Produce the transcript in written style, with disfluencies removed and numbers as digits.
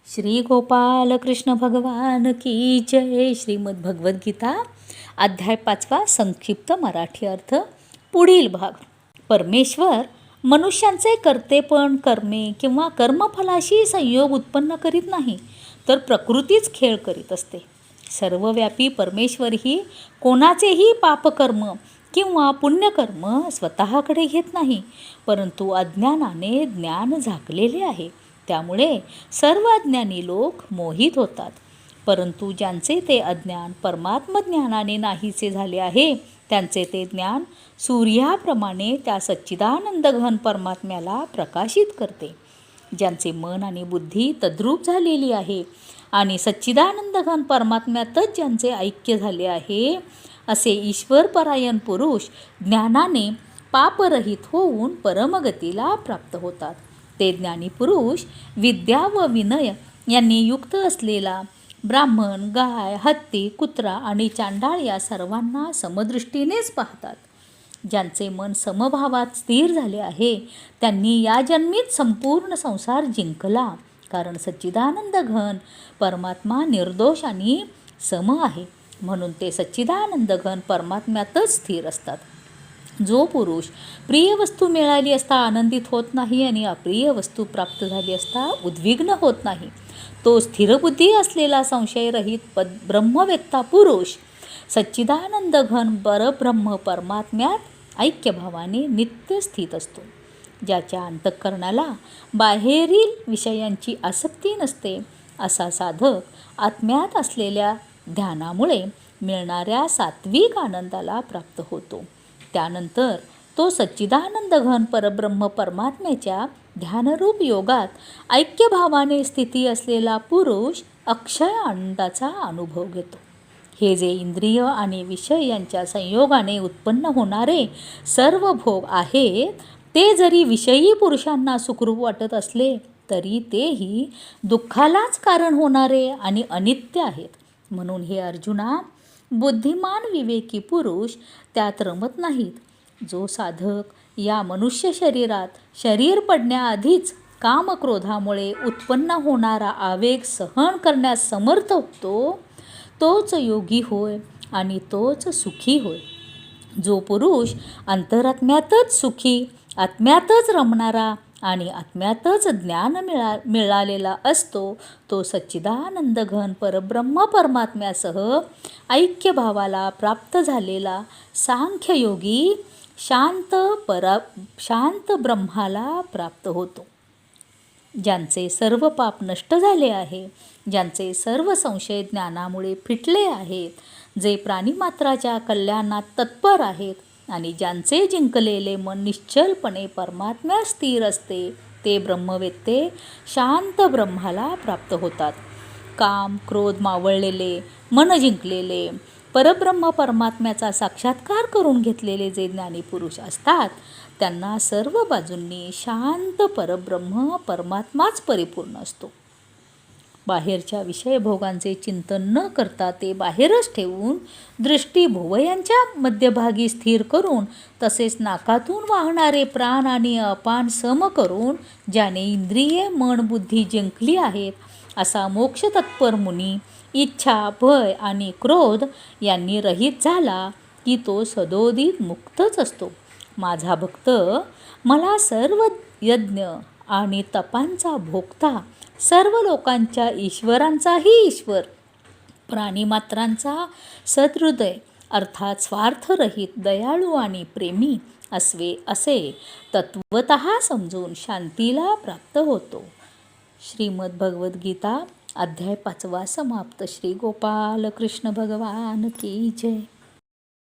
श्री गोपाल कृष्ण भगवान की जय. श्रीमद भगवद्गीता अध्याय 5 संक्षिप्त मराठी अर्थ. पुढील भाग. परमेश्वर मनुष्यांचे कर्तेपण कर्मे किंवा कर्मफलाशी संयोग उत्पन्न करीत नाही, तर प्रकृतीच खेळ करीत असते. सर्वव्यापी परमेश्वर ही कोणाचेही पापकर्म किंवा पुण्यकर्म स्वतःकडे घेत नाही, परंतु अज्ञानाने ज्ञान झाकलेले आहे. त्यामुळे सर्व अज्ञानी लोक मोहित होतात. परंतु ज्यांचे ते अज्ञान परमात्मज्ञानाने नाहीसे झाले आहे, त्यांचे ते ज्ञान सूर्याप्रमाणे त्या सच्चिदानंद घन परमात्म्याला प्रकाशित करते. ज्यांचे मन आणि बुद्धी तद्रूप झालेली आहे आणि सच्चिदानंद घन परमात्म्यातच ज्यांचे ऐक्य झाले आहे, असे ईश्वरपरायण पुरुष ज्ञानाने पापरहित होऊन परमगतीला प्राप्त होतात. ते ज्ञानी पुरुष विद्या व विनय यांनी युक्त असलेला ब्राह्मण, गाय, हत्ती, कुत्रा आणि चांडाळ या सर्वांना समदृष्टीनेच पाहतात. ज्यांचे मन समभावात स्थिर झाले आहे, त्यांनी या जन्मीत संपूर्ण संसार जिंकला. कारण सच्चिदानंद घन परमात्मा निर्दोष आणि सम आहे, म्हणून ते सच्चिदानंद घन परमात्म्यातच स्थिर असतात. जो पुरुष प्रिय वस्तू मिळाली असता आनंदित होत नाही आणि अप्रिय वस्तू प्राप्त झाली असता उद्विग्न होत नाही, तो स्थिरबुद्धी असलेला संशयरहित ब्रह्मवेत्ता पुरुष सच्चिदानंद घन परब्रह्म परमात्म्यात ऐक्यभावाने नित्य स्थित असतो. ज्याच्या अंतःकरणाला बाहेरील विषयांची आसक्ती नसते, असा साधक आत्म्यात असलेल्या ध्यानामुळे मिळणाऱ्या सात्विक आनंदाला प्राप्त होतो. त्यानंतर तो सच्चिदानंद घन परब्रह्म परमात्म्याच्या ध्यानरूप योगात ऐक्यभावाने स्थिती असलेला पुरुष अक्षय आनंदाचा अनुभव घेतो. हे जे इंद्रिय आणि विषय यांच्या संयोगाने उत्पन्न होणारे सर्व भोग आहेत, ते जरी विषयी पुरुषांना सुखरूप वाटत असले, तरी तेही दुःखालाच कारण होणारे आणि अनित्य आहेत. म्हणून हे अर्जुना, बुद्धिमान विवेकी पुरुष त्यात रमत नाहीत. जो साधक या मनुष्य शरीरात शरीर पडण्याआधीच कामक्रोधामुळे उत्पन्न होणारा आवेग सहन करण्यास समर्थ होतो, तोच योगी होय आणि तोच सुखी होय. जो पुरुष अंतरात्म्यातच सुखी, आत्म्यातच रमणारा आणि आत्म्यातच ज्ञान मिळालेला असतो, तो सच्चिदानंद घन परब्रह्म परमात्म्यासह ऐक्यभावाला प्राप्त झालेला सांख्ययोगी शांत ब्रह्माला प्राप्त होतो. ज्यांचे सर्व पाप नष्ट झाले आहे, ज्यांचे सर्व संशय ज्ञानामुळे फिटले आहेत, जे प्राणीमात्राच्या कल्याणात तत्पर आहेत आणि ज्यांचे जिंकलेले मन निश्चलपणे परमात्म्यात स्थिर असते, ते ब्रह्मवेत्ते शांत ब्रह्माला प्राप्त होतात. काम क्रोध मावळलेले, मन जिंकलेले, परब्रह्म परमात्म्याचा साक्षात्कार करून घेतलेले जे ज्ञानी पुरुष असतात, त्यांना सर्व बाजूंनी शांत परब्रह्म परमात्माच परिपूर्ण असतो. बाहेरच्या विषयभोगांचे चिंतन न करता ते बाहेरच ठेवून दृष्टी भुवयांच्या मध्यभागी स्थिर करून, तसेच नाकातून वाहणारे प्राण आणि अपान सम करून, ज्याने इंद्रिये मन बुद्धी जिंकली आहेत, असा मोक्षतत्पर मुनी इच्छा, भय आणि क्रोध यांनी रहित झाला की तो सदोदित मुक्तच असतो. माझा भक्त मला सर्व यज्ञ आणि तपांचा भोगता, सर्व लोकांच्या ईश्वरांचाही ईश्वर, प्राणीमात्रांचा सदहृदय अर्थात स्वार्थरहित, दयाळू आणि प्रेमी असे तत्वतः समजून शांतीला प्राप्त होतो. श्रीमद भगवद्गीता अध्याय 5 समाप्त. श्री गोपाल कृष्ण भगवान की जय.